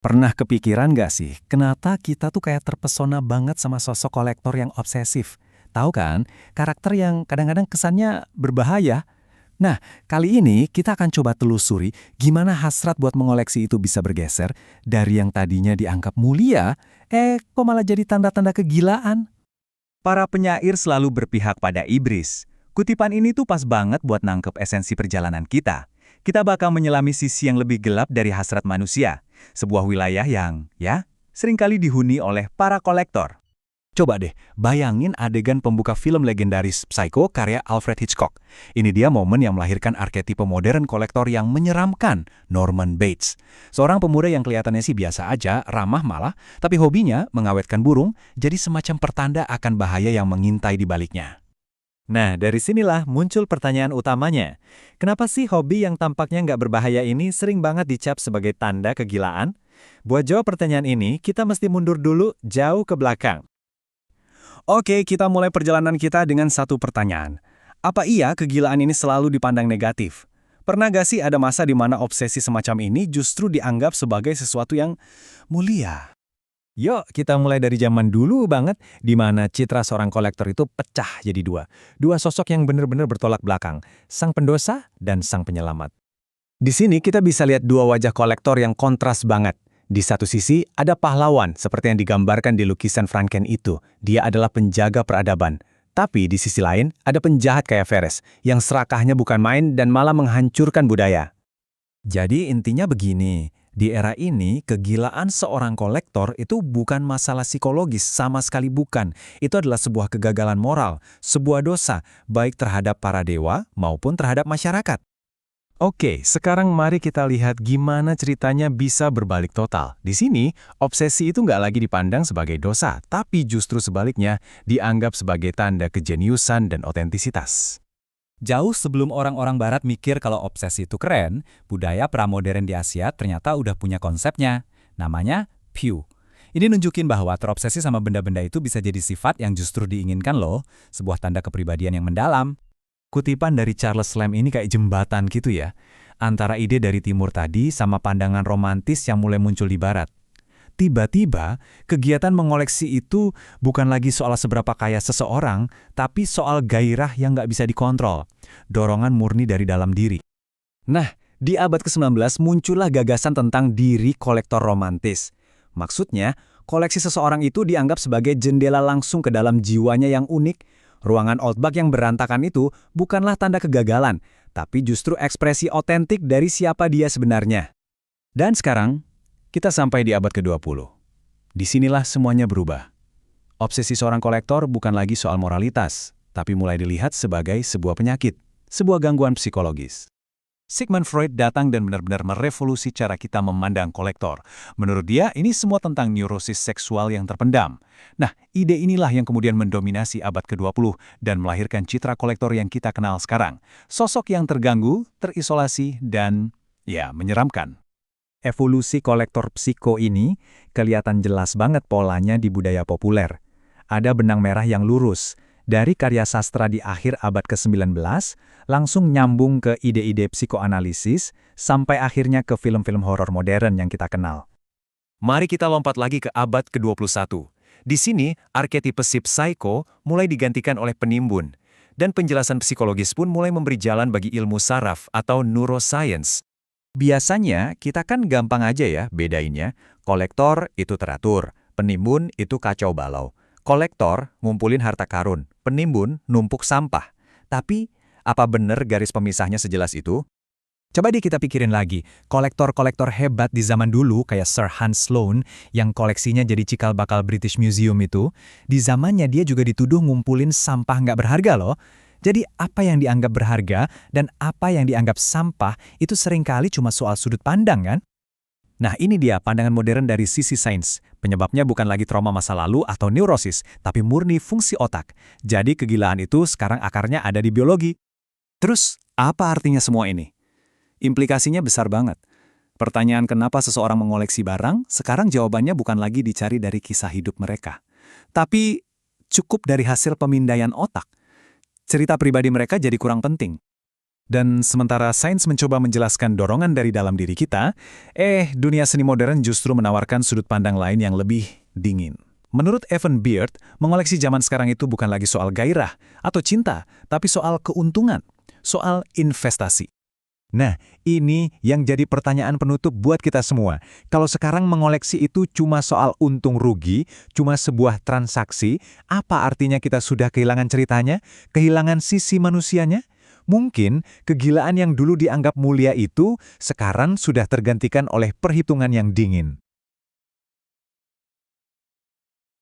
Pernah kepikiran nggak sih, kenapa kita tuh kayak terpesona banget sama sosok kolektor yang obsesif? Tahu kan, karakter yang kadang-kadang kesannya berbahaya. Nah, kali ini kita akan coba telusuri gimana hasrat buat mengoleksi itu bisa bergeser dari yang tadinya dianggap mulia, kok malah jadi tanda-tanda kegilaan? Para penyair selalu berpihak pada iblis. Kutipan ini tuh pas banget buat nangkep esensi perjalanan kita. Kita bakal menyelami sisi yang lebih gelap dari hasrat manusia. Sebuah wilayah yang, seringkali dihuni oleh para kolektor. Coba deh, bayangin adegan pembuka film legendaris Psycho karya Alfred Hitchcock. Ini dia momen yang melahirkan arketipe modern kolektor yang menyeramkan, Norman Bates. Seorang pemuda yang kelihatannya sih biasa aja, ramah malah, tapi hobinya mengawetkan burung jadi semacam pertanda akan bahaya yang mengintai di baliknya. Nah, dari sinilah muncul pertanyaan utamanya. Kenapa sih hobi yang tampaknya nggak berbahaya ini sering banget dicap sebagai tanda kegilaan? Buat jawab pertanyaan ini, kita mesti mundur dulu jauh ke belakang. Oke, kita mulai perjalanan kita dengan satu pertanyaan. Apa iya kegilaan ini selalu dipandang negatif? Pernah gak sih ada masa di mana obsesi semacam ini justru dianggap sebagai sesuatu yang mulia? Yuk, kita mulai dari zaman dulu banget, di mana citra seorang kolektor itu pecah jadi dua. Dua sosok yang benar-benar bertolak belakang, sang pendosa dan sang penyelamat. Di sini kita bisa lihat dua wajah kolektor yang kontras banget. Di satu sisi, ada pahlawan seperti yang digambarkan di lukisan Franken itu. Dia adalah penjaga peradaban. Tapi di sisi lain, ada penjahat kayak Verres, yang serakahnya bukan main dan malah menghancurkan budaya. Jadi intinya begini, di era ini kegilaan seorang kolektor itu bukan masalah psikologis, sama sekali bukan. Itu adalah sebuah kegagalan moral, sebuah dosa, baik terhadap para dewa maupun terhadap masyarakat. Oke, sekarang mari kita lihat gimana ceritanya bisa berbalik total. Di sini, obsesi itu nggak lagi dipandang sebagai dosa, tapi justru sebaliknya dianggap sebagai tanda kejeniusan dan otentisitas. Jauh sebelum orang-orang barat mikir kalau obsesi itu keren, budaya pramodern di Asia ternyata udah punya konsepnya. Namanya Pew. Ini nunjukin bahwa terobsesi sama benda-benda itu bisa jadi sifat yang justru diinginkan loh, sebuah tanda kepribadian yang mendalam. Kutipan dari Charles Lamb ini kayak jembatan gitu ya, antara ide dari timur tadi sama pandangan romantis yang mulai muncul di barat. Tiba-tiba, kegiatan mengoleksi itu bukan lagi soal seberapa kaya seseorang, tapi soal gairah yang nggak bisa dikontrol, dorongan murni dari dalam diri. Nah, di abad ke-19 muncullah gagasan tentang diri kolektor romantis. Maksudnya, koleksi seseorang itu dianggap sebagai jendela langsung ke dalam jiwanya yang unik. Ruangan Oldbach yang berantakan itu bukanlah tanda kegagalan, tapi justru ekspresi otentik dari siapa dia sebenarnya. Dan sekarang, kita sampai di abad ke-20. Disinilah semuanya berubah. Obsesi seorang kolektor bukan lagi soal moralitas, tapi mulai dilihat sebagai sebuah penyakit, sebuah gangguan psikologis. Sigmund Freud datang dan benar-benar merevolusi cara kita memandang kolektor. Menurut dia, ini semua tentang neurosis seksual yang terpendam. Nah, ide inilah yang kemudian mendominasi abad ke-20 dan melahirkan citra kolektor yang kita kenal sekarang. Sosok yang terganggu, terisolasi, dan, menyeramkan. Evolusi kolektor psiko ini kelihatan jelas banget polanya di budaya populer. Ada benang merah yang lurus. Dari karya sastra di akhir abad ke-19, langsung nyambung ke ide-ide psikoanalisis, sampai akhirnya ke film-film horor modern yang kita kenal. Mari kita lompat lagi ke abad ke-21. Di sini, arketipe si psycho mulai digantikan oleh penimbun, dan penjelasan psikologis pun mulai memberi jalan bagi ilmu saraf atau neuroscience. Biasanya, kita kan gampang aja ya bedainnya, kolektor itu teratur, penimbun itu kacau balau. Kolektor ngumpulin harta karun, penimbun numpuk sampah. Tapi, apa benar garis pemisahnya sejelas itu? Coba deh kita pikirin lagi, kolektor-kolektor hebat di zaman dulu kayak Sir Hans Sloane yang koleksinya jadi cikal bakal British Museum itu, di zamannya dia juga dituduh ngumpulin sampah nggak berharga loh. Jadi apa yang dianggap berharga dan apa yang dianggap sampah itu seringkali cuma soal sudut pandang kan? Nah, ini dia pandangan modern dari sisi sains. Penyebabnya bukan lagi trauma masa lalu atau neurosis, tapi murni fungsi otak. Jadi kegilaan itu sekarang akarnya ada di biologi. Terus, apa artinya semua ini? Implikasinya besar banget. Pertanyaan kenapa seseorang mengoleksi barang, sekarang jawabannya bukan lagi dicari dari kisah hidup mereka. Tapi, cukup dari hasil pemindaian otak. Cerita pribadi mereka jadi kurang penting. Dan sementara sains mencoba menjelaskan dorongan dari dalam diri kita, dunia seni modern justru menawarkan sudut pandang lain yang lebih dingin. Menurut Evan Beard, mengoleksi zaman sekarang itu bukan lagi soal gairah atau cinta, tapi soal keuntungan, soal investasi. Nah, ini yang jadi pertanyaan penutup buat kita semua. Kalau sekarang mengoleksi itu cuma soal untung rugi, cuma sebuah transaksi, apa artinya kita sudah kehilangan ceritanya? Kehilangan sisi manusianya? Mungkin kegilaan yang dulu dianggap mulia itu sekarang sudah tergantikan oleh perhitungan yang dingin.